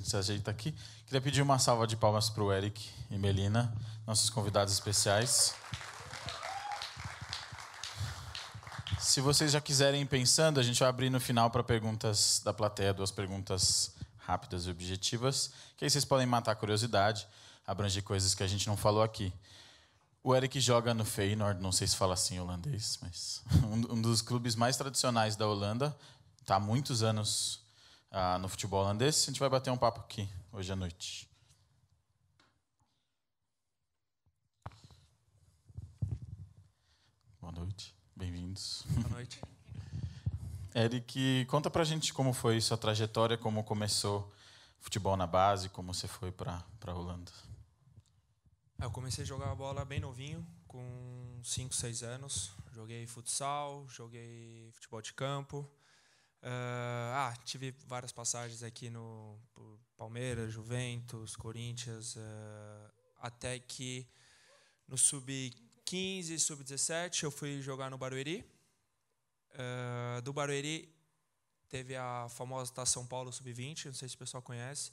gente se ajeita aqui. Queria pedir uma salva de palmas para o Eric e Melina, nossos convidados especiais. Se vocês já quiserem ir pensando, a gente vai abrir no final para perguntas da plateia, 2 perguntas rápidas e objetivas, que aí vocês podem matar a curiosidade, abranger coisas que a gente não falou aqui. O Eric joga no Feyenoord, não sei se fala assim em holandês, mas um dos clubes mais tradicionais da Holanda, está há muitos anos no futebol holandês. A gente vai bater um papo aqui hoje à noite. Boa noite, bem-vindos. Boa noite. Eric, conta pra gente como foi sua trajetória, como começou futebol na base, como você foi para a Holanda. Eu comecei a jogar bola bem novinho, com 5, 6 anos. Joguei futsal, joguei futebol de campo. Tive várias passagens aqui no Palmeiras, Juventus, Corinthians, até que no sub-15, sub-17 eu fui jogar no Barueri. Do Barueri teve a famosa Taça São Paulo sub-20, não sei se o pessoal conhece.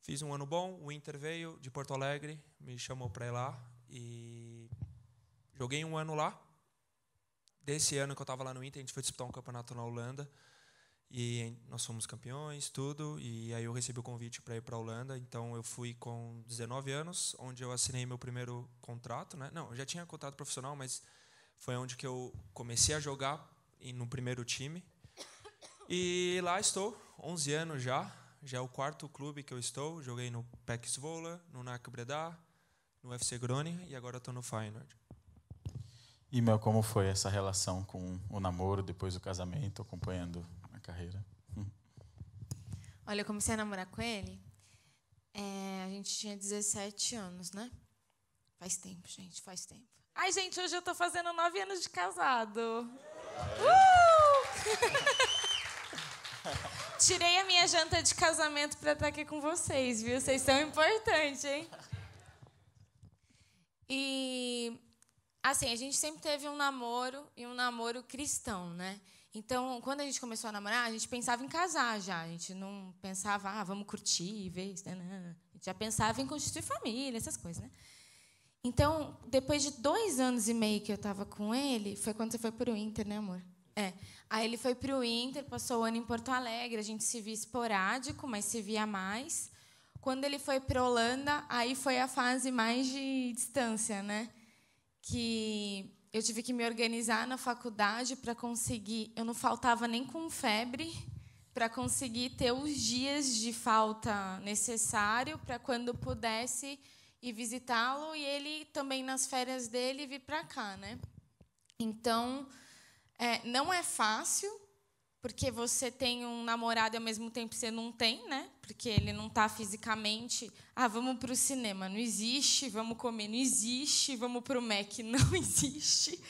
Fiz um ano bom, o Inter veio de Porto Alegre, me chamou para ir lá e joguei um ano lá. Desse ano que eu estava lá no Inter, a gente foi disputar um campeonato na Holanda e nós fomos campeões, tudo, e aí eu recebi o convite para ir para a Holanda. Então eu fui com 19 anos, onde eu assinei meu primeiro contrato, né? Não, eu já tinha contrato profissional, mas foi onde que eu comecei a jogar no primeiro time. E lá estou, 11 anos já. Já é o 4º clube que eu estou. Joguei no PEC Zwolle, no NAC Breda, no FC Groningen e agora estou no Feyenoord. E, Mel, como foi essa relação com o namoro, depois do casamento, acompanhando a carreira? Olha, eu comecei a namorar com ele, a gente tinha 17 anos, né? Faz tempo, gente, faz tempo. Ai, gente, hoje eu tô fazendo 9 anos de casado. Tirei a minha janta de casamento para estar aqui com vocês, viu? Vocês são importantes, hein? E, assim, a gente sempre teve um namoro e um namoro cristão, né? Então, quando a gente começou a namorar, a gente pensava em casar já. A gente não pensava, vamos curtir, ver isso, né? A gente já pensava em constituir família, essas coisas, né? Então, depois de 2 anos e meio que eu estava com ele, foi quando você foi para o Inter, né, amor? Aí ele foi para o Inter, passou o ano em Porto Alegre, a gente se via esporádico, mas se via mais. Quando ele foi para a Holanda, aí foi a fase mais de distância, né? Que eu tive que me organizar na faculdade para conseguir... Eu não faltava nem com febre para conseguir ter os dias de falta necessário para quando pudesse ir visitá-lo e ele também, nas férias dele, vir para cá, né? Então... não é fácil, porque você tem um namorado e, ao mesmo tempo, você não tem, né? Porque ele não está fisicamente... vamos para o cinema. Não existe. Vamos comer. Não existe. Vamos para o Mac. Não existe.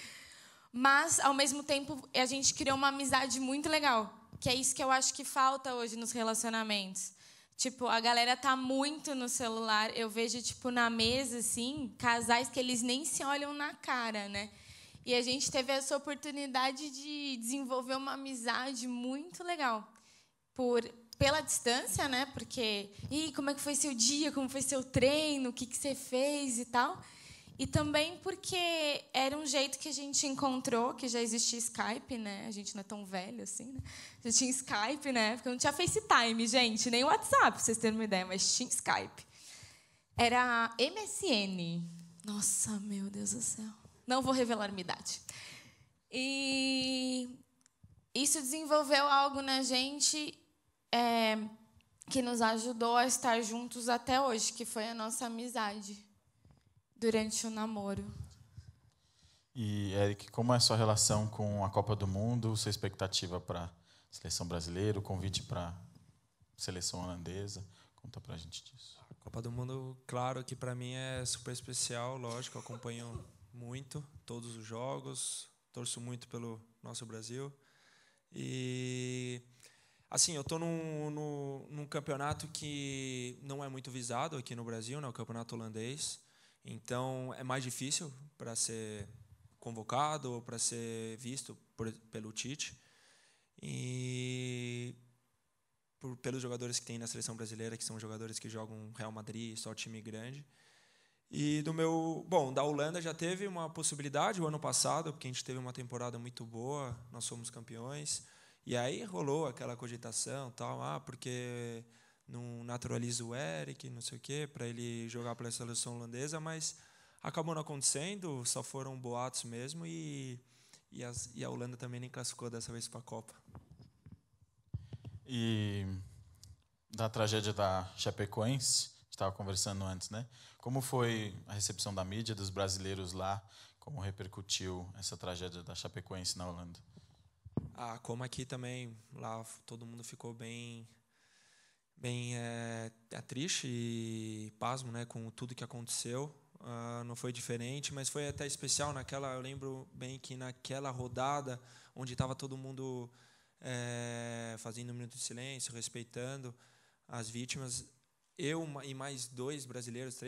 Mas, ao mesmo tempo, a gente criou uma amizade muito legal, que é isso que eu acho que falta hoje nos relacionamentos. Tipo, a galera tá muito no celular. Eu vejo, tipo, na mesa, assim, casais que eles nem se olham na cara, né? E a gente teve essa oportunidade de desenvolver uma amizade muito legal. Pela distância, né? Porque, como é que foi seu dia? Como foi seu treino? O que você fez e tal? E também porque era um jeito que a gente encontrou, que já existia Skype, né? A gente não é tão velho assim, né? Já tinha Skype, né? Porque não tinha FaceTime, gente, nem WhatsApp, pra vocês terem uma ideia, mas tinha Skype. Era MSN. Nossa, meu Deus do céu. Não vou revelar minha idade. E isso desenvolveu algo na gente que nos ajudou a estar juntos até hoje, que foi a nossa amizade durante o namoro. E, Eric, como é a sua relação com a Copa do Mundo, sua expectativa para a seleção brasileira, o convite para a seleção holandesa? Conta para a gente disso. A Copa do Mundo, claro que para mim é super especial, lógico, eu acompanho muito todos os jogos, torço muito pelo nosso Brasil. E, assim, eu estou num campeonato que não é muito visado aqui no Brasil, né, o campeonato holandês. Então, é mais difícil para ser convocado ou para ser visto pelo Tite. E pelos jogadores que tem na seleção brasileira, que são jogadores que jogam Real Madrid, só time grande. E da Holanda já teve uma possibilidade o ano passado, porque a gente teve uma temporada muito boa, nós fomos campeões. E aí rolou aquela cogitação, tal, porque não naturaliza o Eric, não sei o quê, para ele jogar pela seleção holandesa, mas acabou não acontecendo, só foram boatos mesmo, e a Holanda também nem classificou dessa vez para a Copa. E da tragédia da Chapecoense, a gente estava conversando antes, né? Como foi a recepção da mídia, dos brasileiros lá? Como repercutiu essa tragédia da Chapecoense na Holanda? Como aqui também, lá todo mundo ficou bem triste e pasmo, né, com tudo que aconteceu. Não foi diferente, mas foi até especial eu lembro bem que naquela rodada, onde estava todo mundo fazendo um minuto de silêncio, respeitando as vítimas, eu e mais 3 brasileiros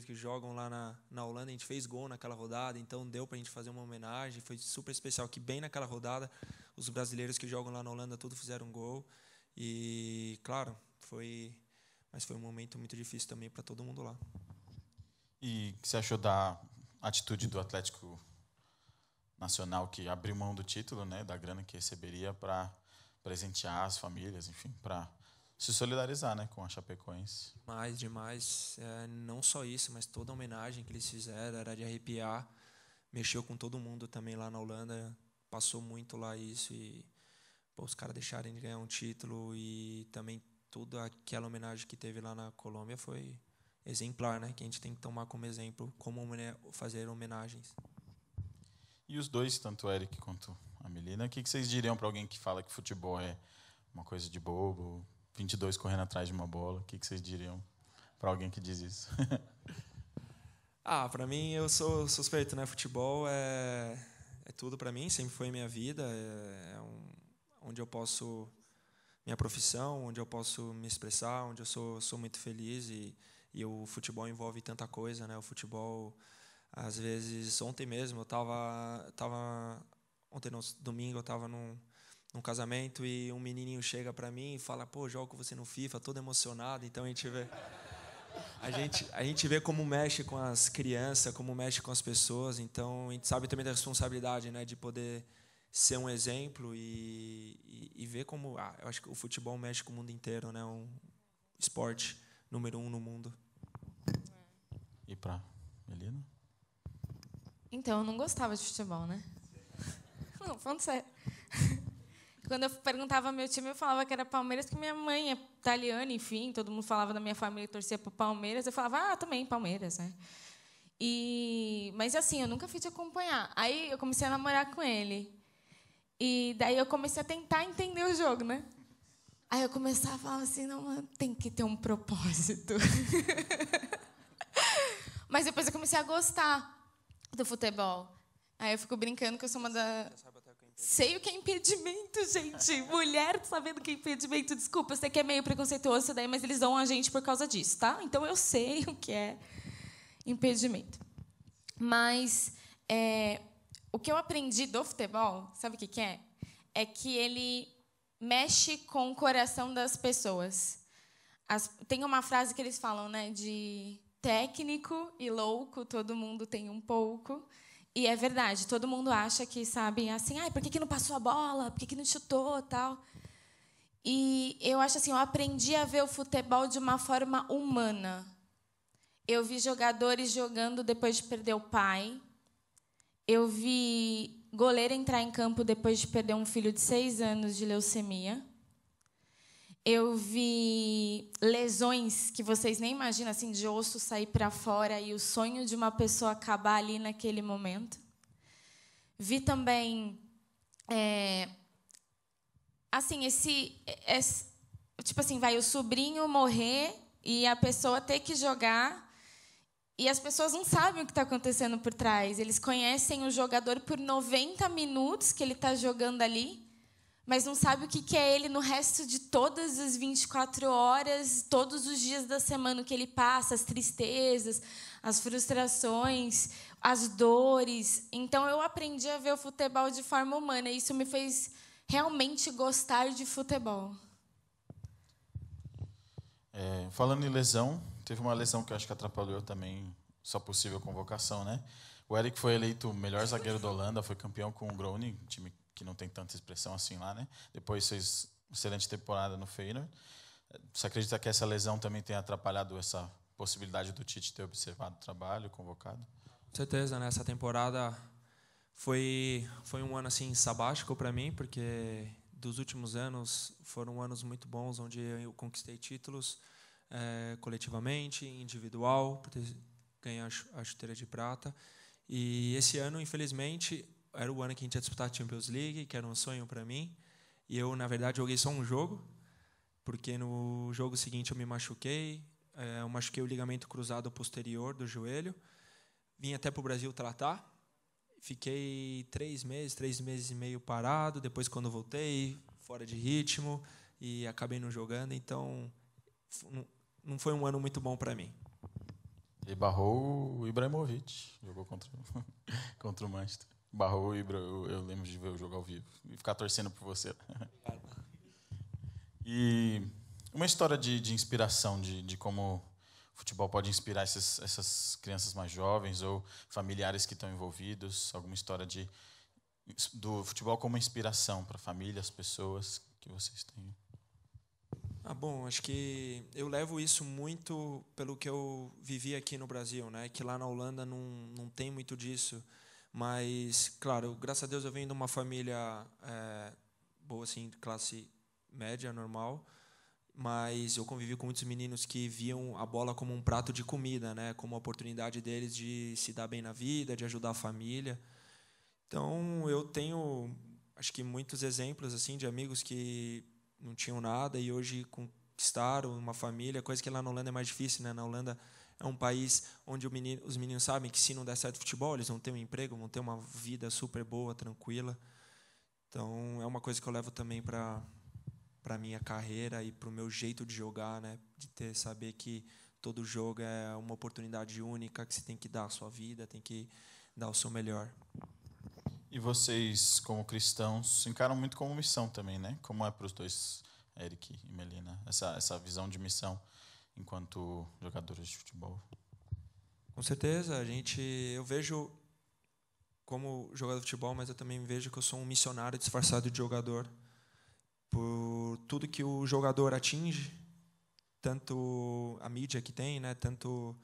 que jogam lá na Holanda, a gente fez gol naquela rodada, então deu para a gente fazer uma homenagem, foi super especial, que bem naquela rodada, os brasileiros que jogam lá na Holanda, todos fizeram gol, e claro, mas foi um momento muito difícil também para todo mundo lá. E o que você achou da atitude do Atlético Nacional, que abriu mão do título, né, da grana que receberia para presentear as famílias, enfim, para se solidarizar, né, com a Chapecoense? Demais. Não só isso, mas toda a homenagem que eles fizeram era de arrepiar. Mexeu com todo mundo também lá na Holanda. Passou muito lá isso. E os caras deixarem de ganhar um título. E também toda aquela homenagem que teve lá na Colômbia foi exemplar, né? Que a gente tem que tomar como exemplo como fazer homenagens. E os dois, tanto o Eric quanto a Melina, o que vocês diriam para alguém que fala que futebol é uma coisa de bobo, 22 correndo atrás de uma bola? O que vocês diriam para alguém que diz isso? Para mim, eu sou suspeito, né? Futebol é tudo para mim, sempre foi minha vida, onde eu posso, minha profissão, onde eu posso me expressar, onde eu sou muito feliz, e o futebol envolve tanta coisa, né? O futebol, às vezes, ontem mesmo, ontem no domingo, eu estava num casamento e um menininho chega para mim e fala, jogo com você no FIFA, todo emocionado. Então a gente vê como mexe com as crianças, como mexe com as pessoas. Então a gente sabe também da responsabilidade, né, de poder ser um exemplo e ver como eu acho que o futebol mexe com o mundo inteiro, né, um esporte número 1 no mundo. E para Melina? Então, eu não gostava de futebol, né? Não, falando sério. Quando eu perguntava ao meu time, eu falava que era Palmeiras, porque minha mãe é italiana, enfim, todo mundo falava da minha família que torcia para o Palmeiras. Eu falava, também Palmeiras, né? Mas, assim, eu nunca fui de acompanhar. Aí eu comecei a namorar com ele. E daí eu comecei a tentar entender o jogo, né? Aí eu começava a falar assim, não, tem que ter um propósito. Mas depois eu comecei a gostar do futebol. Aí eu fico brincando que eu sou uma da... Sei o que é impedimento, gente. Mulher sabendo o que é impedimento. Desculpa, eu sei que é meio preconceituoso isso daí, mas eles dão a gente por causa disso, tá? Então eu sei o que é impedimento. Mas o que eu aprendi do futebol, sabe o que é? É que ele mexe com o coração das pessoas. Tem uma frase que eles falam, né? De técnico e louco, todo mundo tem um pouco. E é verdade, todo mundo acha que, sabe, assim, por que não passou a bola? Por que não chutou, tal? E eu acho assim, eu aprendi a ver o futebol de uma forma humana. Eu vi jogadores jogando depois de perder o pai. Eu vi goleiro entrar em campo depois de perder um filho de 6 anos de leucemia. Eu vi lesões que vocês nem imaginam, assim, de osso sair para fora e o sonho de uma pessoa acabar ali naquele momento. Vi também, assim, tipo assim, vai o sobrinho morrer e a pessoa ter que jogar e as pessoas não sabem o que está acontecendo por trás. Eles conhecem o jogador por 90 minutos que ele está jogando ali, mas não sabe o que é ele no resto de todas as 24 horas, todos os dias da semana que ele passa, as tristezas, as frustrações, as dores. Então, eu aprendi a ver o futebol de forma humana, e isso me fez realmente gostar de futebol. Falando em lesão, teve uma lesão que eu acho que atrapalhou também sua possível convocação, né? O Eric foi eleito o melhor zagueiro da Holanda, foi campeão com o Groningen, um time que não tem tanta expressão assim lá, né? Depois fez excelente temporada no Feyenoord. Você acredita que essa lesão também tem atrapalhado essa possibilidade do Tite ter observado o trabalho, convocado? Com certeza, né? Essa temporada foi um ano assim sabático para mim, porque dos últimos anos foram anos muito bons, onde eu conquistei títulos coletivamente, individual, por ter ganhar a chuteira de prata. E esse ano, infelizmente, era o ano que a gente ia disputar a Champions League, que era um sonho para mim. E eu, na verdade, joguei só um jogo, porque no jogo seguinte eu me machuquei. Eu machuquei o ligamento cruzado posterior do joelho. Vim até para o Brasil tratar. Fiquei 3 meses e meio parado. Depois, quando voltei, fora de ritmo, e acabei não jogando. Então, não foi um ano muito bom para mim. E barrou o Ibrahimovic, jogou contra o Manchester. Barrou o Ibra, eu lembro de ver o jogo ao vivo e ficar torcendo por você. E uma história de inspiração, de como o futebol pode inspirar essas crianças mais jovens ou familiares que estão envolvidos, alguma história do futebol como inspiração para famílias, pessoas que vocês têm. Bom, acho que eu levo isso muito pelo que eu vivi aqui no Brasil, né? Que lá na Holanda não tem muito disso. Mas, claro, graças a Deus eu venho de uma família boa, assim, de classe média, normal. Mas eu convivi com muitos meninos que viam a bola como um prato de comida, né? Como uma oportunidade deles de se dar bem na vida, de ajudar a família. Então, eu tenho, acho que muitos exemplos assim de amigos que não tinham nada e hoje conquistaram uma família, coisa que lá na Holanda é mais difícil, né? Na Holanda é um país onde os meninos sabem que se não der certo futebol, eles vão ter um emprego, vão ter uma vida super boa, tranquila. Então, é uma coisa que eu levo também para a minha carreira e para o meu jeito de jogar, né? De saber que todo jogo é uma oportunidade única, que você tem que dar a sua vida, tem que dar o seu melhor. E vocês, como cristãos, encaram muito como missão também, né? Como é para os dois, Eric e Melina, essa visão de missão enquanto jogadores de futebol? Com certeza, eu vejo como jogador de futebol, mas eu também vejo que eu sou um missionário disfarçado de jogador. Por tudo que o jogador atinge, tanto a mídia que tem, né? Tanto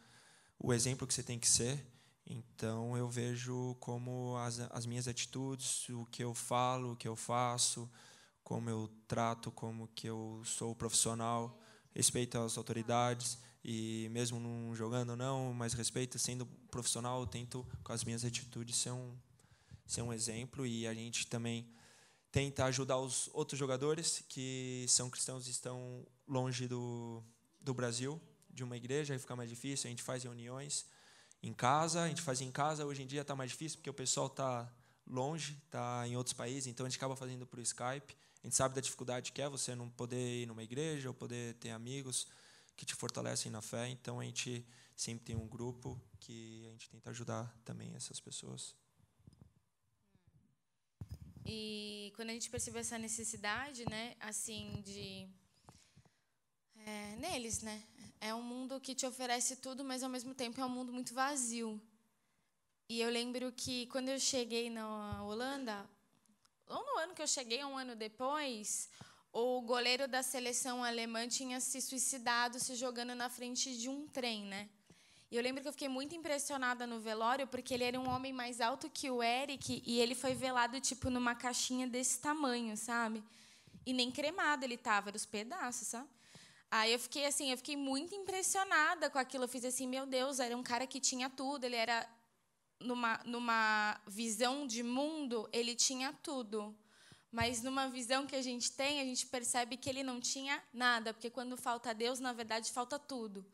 o exemplo que você tem que ser. Então, eu vejo como as minhas atitudes, o que eu falo, o que eu faço, como eu trato, como que eu sou profissional, respeito às autoridades e mesmo não jogando não, mas respeito, sendo profissional, eu tento, com as minhas atitudes, ser um exemplo. E a gente também tenta ajudar os outros jogadores que são cristãos e estão longe do Brasil, de uma igreja, aí fica mais difícil, a gente faz reuniões em casa, a gente fazia em casa, hoje em dia está mais difícil porque o pessoal está longe, está em outros países, então a gente acaba fazendo por Skype. A gente sabe da dificuldade que é você não poder ir numa igreja ou poder ter amigos que te fortalecem na fé, então a gente sempre tem um grupo que a gente tenta ajudar também essas pessoas. E quando a gente percebeu essa necessidade, né, assim, neles, né? É um mundo que te oferece tudo, mas ao mesmo tempo é um mundo muito vazio. E eu lembro que quando eu cheguei na Holanda, ou no ano que eu cheguei, um ano depois, o goleiro da seleção alemã tinha se suicidado se jogando na frente de um trem, né? E eu lembro que eu fiquei muito impressionada no velório, porque ele era um homem mais alto que o Eric e ele foi velado tipo numa caixinha desse tamanho, sabe? E nem cremado ele tava, era os pedaços, sabe? Aí eu fiquei muito impressionada com aquilo. Eu fiz assim, meu Deus, era um cara que tinha tudo. Ele era, numa visão de mundo, ele tinha tudo. Mas numa visão que a gente tem, a gente percebe que ele não tinha nada. Porque quando falta Deus, na verdade, falta tudo.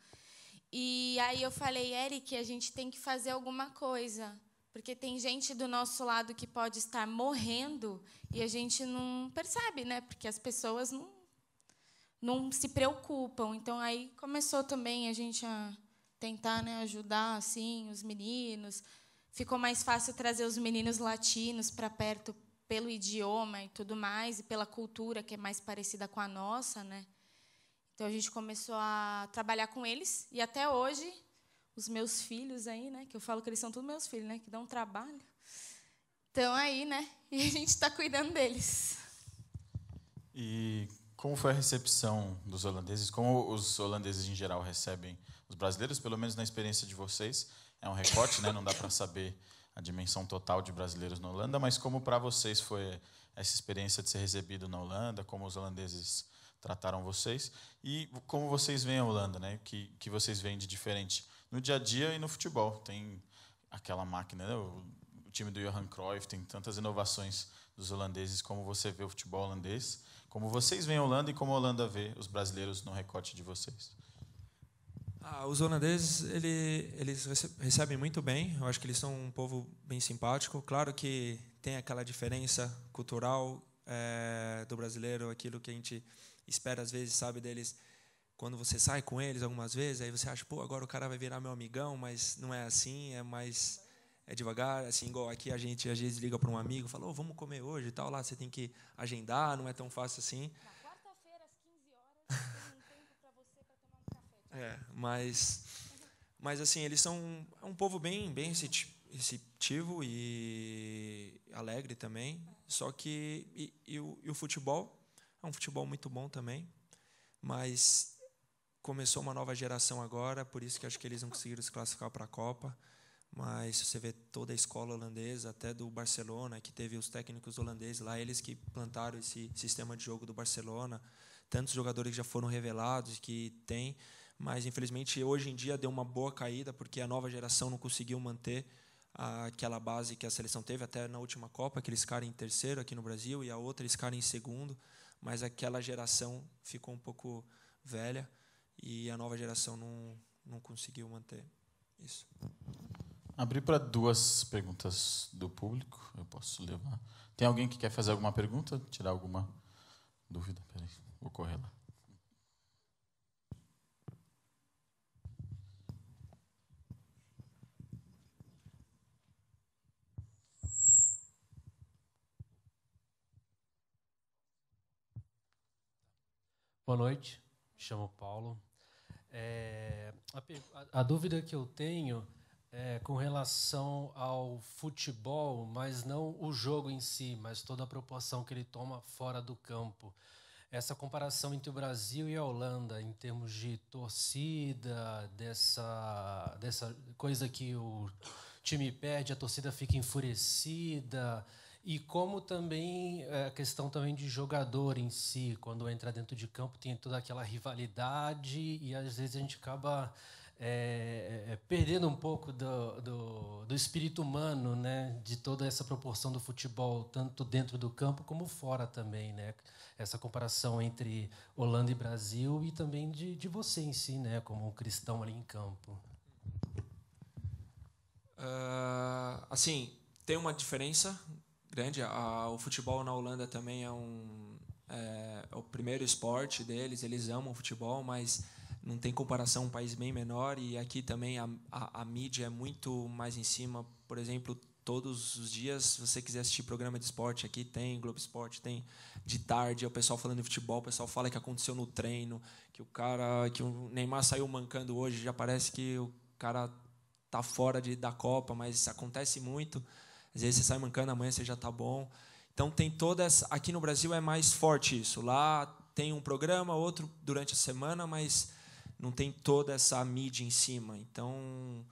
E aí eu falei, Eric, a gente tem que fazer alguma coisa. Porque tem gente do nosso lado que pode estar morrendo e a gente não percebe, né? Porque as pessoas não se preocupam. Então, aí começou também a gente a tentar, né, ajudar assim, os meninos. Ficou mais fácil trazer os meninos latinos para perto pelo idioma e tudo mais, e pela cultura, que é mais parecida com a nossa, né? Então a gente começou a trabalhar com eles e até hoje os meus filhos aí, né, que eu falo que eles são todos meus filhos, né, que dão trabalho, estão aí, né, e a gente está cuidando deles. E como foi a recepção dos holandeses? Como os holandeses em geral recebem os brasileiros? Pelo menos na experiência de vocês, é um recorte, né? Não dá para saber a dimensão total de brasileiros na Holanda, mas como para vocês foi essa experiência de ser recebido na Holanda? Como os holandeses trataram vocês? E como vocês veem a Holanda, né? Que vocês veem de diferente no dia a dia e no futebol? Tem aquela máquina, né? O time do Johan Cruyff, tem tantas inovações dos holandeses. Como você vê o futebol holandês? Como vocês veem a Holanda e como a Holanda vê os brasileiros no recorte de vocês? Os holandeses, eles recebem muito bem. Eu acho que eles são um povo bem simpático. Claro que tem aquela diferença cultural do brasileiro, aquilo que a gente espera, às vezes, sabe, deles. Quando você sai com eles algumas vezes, aí você acha, pô, agora o cara vai virar meu amigão, mas não é assim, é devagar, assim, igual aqui a gente às vezes liga para um amigo, fala, oh, vamos comer hoje e tal, lá você tem que agendar, não é tão fácil assim. Na quarta-feira, às 15 horas, tem um tempo para você para tomar um café. Mas assim, eles são um povo bem receptivo e alegre também, só que o futebol é um futebol muito bom também, mas começou uma nova geração agora, por isso que acho que eles não conseguiram se classificar para a Copa. Mas se você vê toda a escola holandesa, até do Barcelona, que teve os técnicos holandeses lá, eles que plantaram esse sistema de jogo do Barcelona, tantos jogadores que já foram revelados, que tem, mas infelizmente hoje em dia deu uma boa caída, porque a nova geração não conseguiu manter aquela base que a seleção teve, até na última Copa, que eles ficaram em terceiro aqui no Brasil, e a outra eles ficaram em segundo, mas aquela geração ficou um pouco velha, e a nova geração não conseguiu manter isso. Abri para 2 perguntas do público. Eu posso levar. Tem alguém que quer fazer alguma pergunta? Tirar alguma dúvida? Peraí, vou correr lá. Boa noite, me chamo Paulo. A dúvida que eu tenho é com relação ao futebol, mas não o jogo em si, mas toda a proporção que ele toma fora do campo. Essa comparação entre o Brasil e a Holanda, em termos de torcida, dessa coisa que o time perde, a torcida fica enfurecida, e como também a questão também de jogador em si, quando entra dentro de campo tem toda aquela rivalidade e às vezes a gente acaba perdendo um pouco do espírito humano, né, de toda essa proporção do futebol, tanto dentro do campo como fora também, né, essa comparação entre Holanda e Brasil e também de você em si, né, como um cristão ali em campo. Assim, tem uma diferença grande. O futebol na Holanda também é o primeiro esporte deles, eles amam o futebol, mas não tem comparação, um país bem menor, e aqui também a mídia é muito mais em cima. Por exemplo, todos os dias, se você quiser assistir programa de esporte, aqui tem Globo Esporte, tem de tarde, é o pessoal falando de futebol, o pessoal fala que aconteceu no treino, que o Neymar saiu mancando hoje, já parece que o cara tá fora da Copa, mas acontece muito. Às vezes você sai mancando, amanhã você já tá bom. Então tem toda essa... Aqui no Brasil é mais forte isso. Lá tem um programa, outro durante a semana, mas não tem toda essa mídia em cima. Então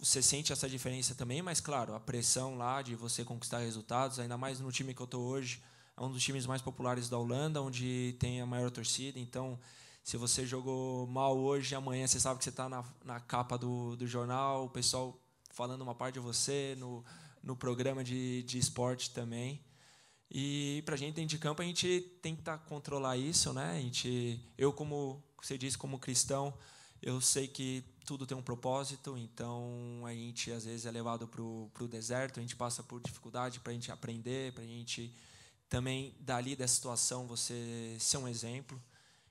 você sente essa diferença também, mas, claro, a pressão lá de você conquistar resultados, ainda mais no time que eu estou hoje, é um dos times mais populares da Holanda, onde tem a maior torcida. Então, se você jogou mal hoje, amanhã você sabe que você está na capa do jornal, o pessoal falando uma parte de você, no programa de esporte também. E para a gente dentro de campo, a gente tenta controlar isso, né? Eu, como você disse, como cristão, eu sei que tudo tem um propósito, então a gente às vezes é levado para o deserto, a gente passa por dificuldade para a gente aprender, para a gente também, dali dessa situação, você ser um exemplo.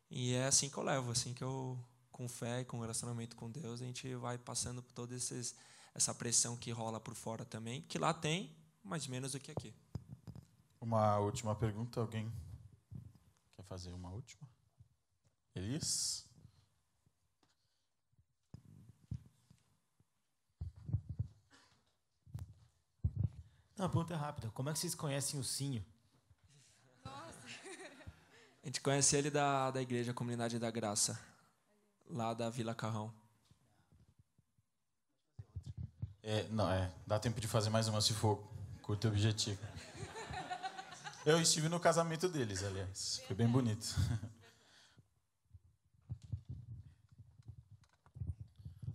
E é assim que eu levo, assim que eu, com fé e com relacionamento com Deus, a gente vai passando por toda essa pressão que rola por fora também, que lá tem, mas menos do que aqui. Uma última pergunta, alguém quer fazer uma última? Elias? Não, a pergunta é rápida. Como é que vocês conhecem o Sinho? A gente conhece ele da igreja Comunidade da Graça, lá da Vila Carrão. Dá tempo de fazer mais uma, se for curto e objetivo. Eu estive no casamento deles, aliás. Foi bem bonito.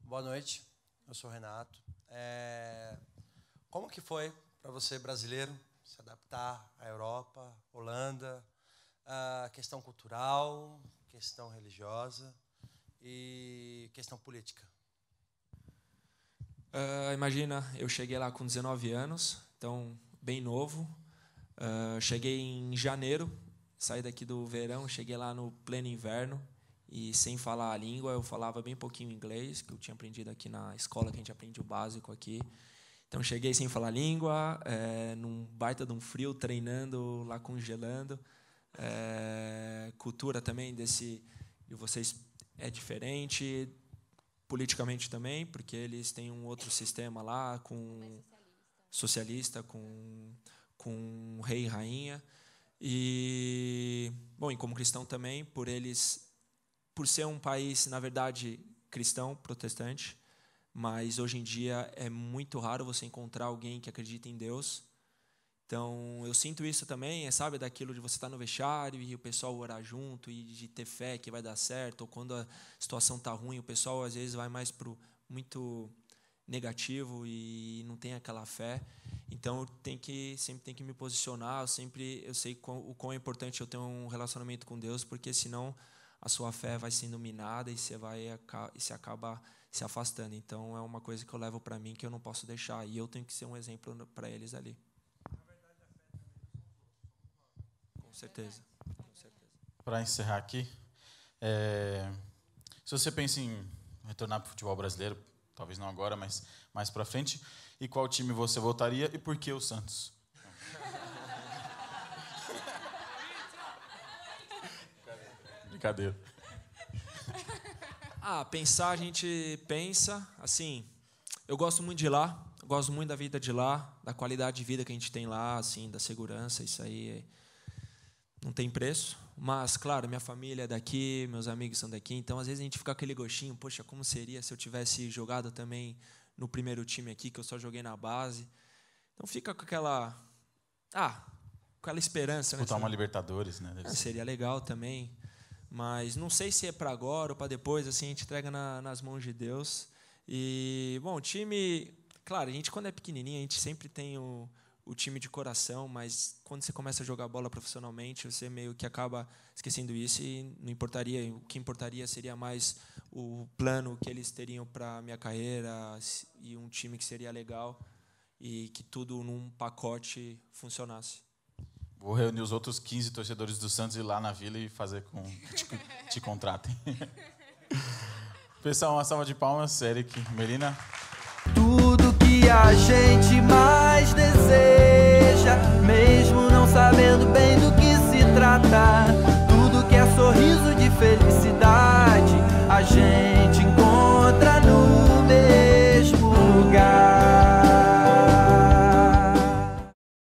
Boa noite, eu sou o Renato. Como que foi para você, brasileiro, se adaptar à Europa, Holanda, a questão cultural, questão religiosa e questão política? Imagina, eu cheguei lá com 19 anos, então bem novo. Cheguei em janeiro, saí daqui do verão, cheguei lá no pleno inverno e sem falar a língua, eu falava bem pouquinho inglês, que eu tinha aprendido aqui na escola, que a gente aprende o básico aqui. Então cheguei sem falar a língua, num baita de um frio, treinando lá, congelando. Cultura também de vocês é diferente, politicamente também, porque eles têm um outro sistema lá, com socialista, com rei e rainha. E, como cristão também, por ser um país, na verdade, cristão, protestante, mas hoje em dia é muito raro você encontrar alguém que acredita em Deus. Então, eu sinto isso também, sabe, daquilo de você estar no vestiário e o pessoal orar junto e de ter fé que vai dar certo, ou quando a situação está ruim, o pessoal às vezes vai mais para o muito negativo e não tem aquela fé. Então, eu sempre tenho que me posicionar, eu sei o quão é importante eu ter um relacionamento com Deus, porque senão a sua fé vai sendo minada e você acaba se afastando. Então, é uma coisa que eu levo para mim que eu não posso deixar, e eu tenho que ser um exemplo para eles ali. Com certeza. Para encerrar aqui, se você pensa em retornar para o futebol brasileiro, talvez não agora, mas mais para frente, e qual time você votaria e por que o Santos? Brincadeira. Pensar, a gente pensa, assim, eu gosto muito de lá, eu gosto muito da vida de lá, da qualidade de vida que a gente tem lá, assim, da segurança, isso aí não tem preço. Mas, claro, minha família é daqui, meus amigos são daqui, então às vezes a gente fica com aquele gostinho, poxa, como seria se eu tivesse jogado também no primeiro time aqui, que eu só joguei na base. Então fica com aquela esperança. Disputar uma Libertadores, né? Seria legal também, mas não sei se é para agora ou para depois, assim, a gente entrega nas mãos de Deus. E, o time, claro, a gente quando é pequenininho, a gente sempre tem o time de coração, mas quando você começa a jogar bola profissionalmente, você meio que acaba esquecendo isso e não importaria. O que importaria seria mais o plano que eles teriam para a minha carreira e um time que seria legal e que tudo num pacote funcionasse. Vou reunir os outros 15 torcedores do Santos, ir lá na Vila e fazer com que te contratem. Pessoal, uma salva de palmas, Eric, Melina. Tudo que a gente mais deseja, mesmo não sabendo bem do que se trata, tudo que é sorriso de felicidade, a gente